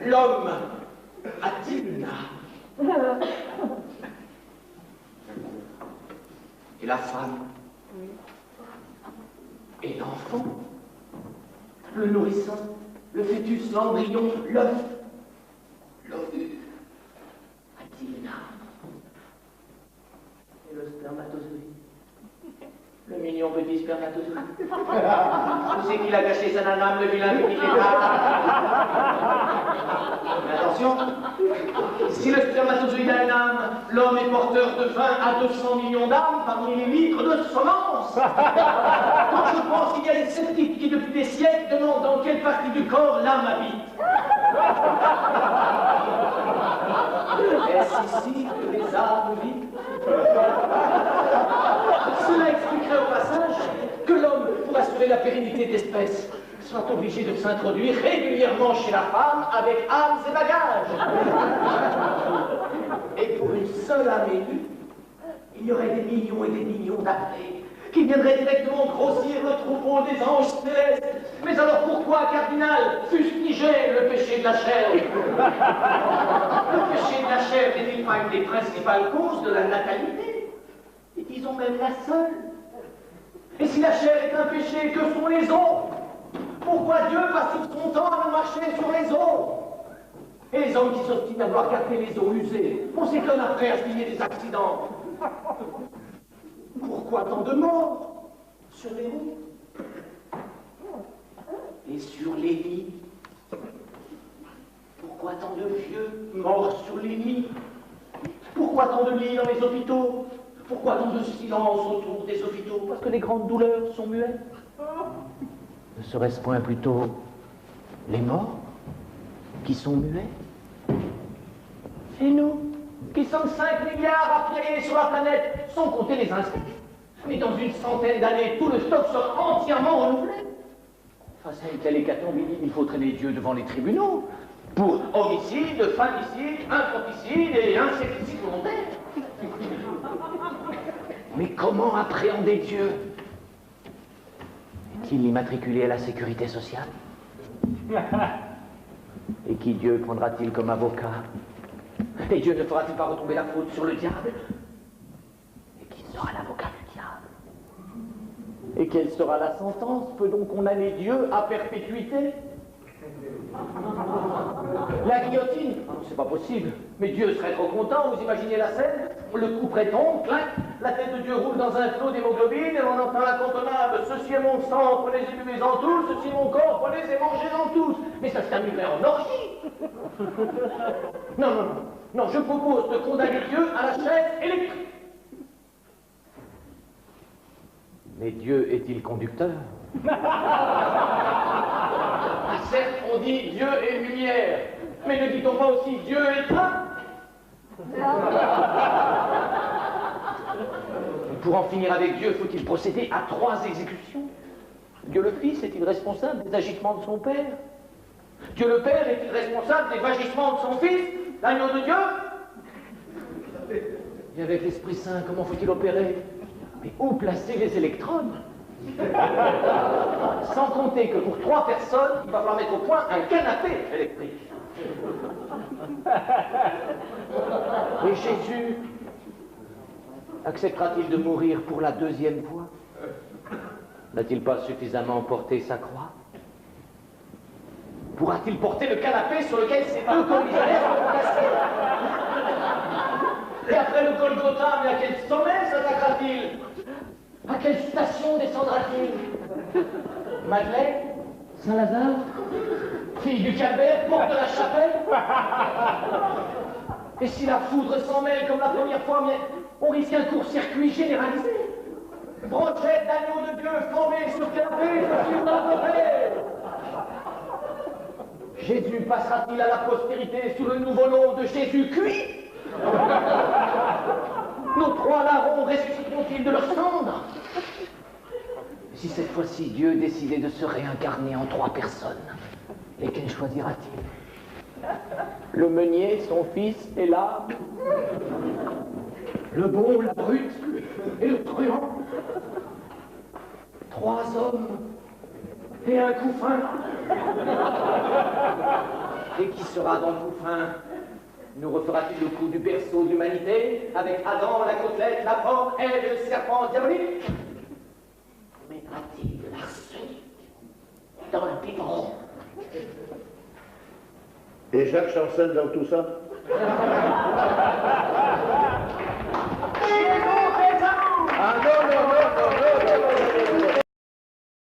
L'homme a-t-il une âme? Et la femme? Et l'enfant? Le nourrisson? Le fœtus? L'embryon? L'œuf? L'ovule? A-t-il une âme? Et le spermatozoïde? Le mignon petit spermatozoïde? Où c'est qu'il a caché sa naname, le vilain petit Mais attention, si le spermatozoïde a une âme, l'homme est porteur de 20 à 200 millions d'âmes parmi les litres de semence. Donc je pense qu'il y a des sceptiques qui, depuis des siècles, demandent dans quelle partie du corps l'âme habite. Est-ce ici que les âmes vivent? Cela expliquerait au passage que l'homme, pour assurer la pérennité d'espèces, soit obligé de s'introduire régulièrement chez la femme avec âmes et bagages. Et pour une seule âme élue, il y aurait des millions et des millions d'appelés qui viendraient directement grossir le troupeau des anges célestes. Mais alors pourquoi, cardinal, fustiger le péché de la chair? Le péché de la chair n'est-il pas une des principales causes de la natalité? Et disons même la seule. Et si la chair est un péché, que sont les os? Pourquoi Dieu passe tout son temps à nous marcher sur les os? Et les hommes qui s'obstinent à vouloir garder les os usés, on s'étonne après à signer des accidents. Pourquoi tant de morts sur les routes et sur les lits? Pourquoi tant de vieux morts sur les lits? Pourquoi tant de lits dans les hôpitaux? Pourquoi tant de silence autour des hôpitaux? Parce que les grandes douleurs sont muettes. Ne serait-ce point plutôt les morts qui sont muets? Et nous, qui sommes 5 milliards à planer sur la planète, sans compter les insectes, mais dans une centaine d'années, tout le stock sera entièrement renouvelé. Face à une telle hécatombe, il faut traîner Dieu devant les tribunaux pour homicide, femicide, infanticide et insecticide volontaire. Mais comment appréhender Dieu? Est-il immatriculé à la sécurité sociale? Et qui Dieu prendra-t-il comme avocat? Et Dieu ne fera-t-il pas retomber la faute sur le diable? Et qui sera l'avocat du diable? Et quelle sera la sentence? Peut-on condamner Dieu à perpétuité? La guillotine? Ah, c'est pas possible. Mais Dieu serait trop content, vous imaginez la scène? Le coup tombe, clac, la tête de Dieu roule dans un flot d'hémoglobine et on entend l'incontournable. Ceci est mon sang, prenez et buvez-en tous, ceci est mon corps, prenez et mangez-en tous. Mais ça se terminerait en orgie. Non, non, non. Non, je propose de condamner Dieu à la chaise électrique. Mais Dieu est-il conducteur? Ah, certes, on dit Dieu est lumière, mais ne dit-on pas aussi Dieu est train? Pour en finir avec Dieu, faut-il procéder à 3 exécutions? Dieu le Fils est-il responsable des agissements de son Père? Dieu le Père est-il responsable des agissements de son Fils, l'agneau de Dieu? Et avec l'Esprit Saint, comment faut-il opérer? Mais où placer les électrodes? Sans compter que pour 3 personnes, il va falloir mettre au point un canapé électrique. Et Jésus acceptera-t-il de mourir pour la 2e fois? N'a-t-il pas suffisamment porté sa croix? Pourra-t-il porter le canapé sur lequel ces 2 commissionnaires seront placés? Et après le Golgotha, mais à quel sommet s'attaquera-t-il? À quelle station descendra-t-il? Madeleine? Saint-Lazare? Fille du calvaire, porte de la chapelle? Et si la foudre s'en mêle comme la première fois, mais on risque un court-circuit généralisé. Brochette d'agneau de Dieu flambée sur le canapé, sur l'entreprise. Jésus passera-t-il à la postérité sous le nouveau nom de Jésus cuit? Nos 3 larrons ressusciteront-ils de leur cendre? Si cette fois-ci Dieu décidait de se réincarner en 3 personnes, lesquelles choisira-t-il? Le meunier, son fils et l'âme? Le bon, la brute et le truand? 3 hommes et un couffin? Et qui sera dans le couffin? Nous refera-t-il le coup du berceau de l'humanité, avec Adam, la côtelette, la pomme et le serpent diabolique? Mettra-t-il de l'arsenic dans le biberon? Et Jacques Chancel dans tout ça?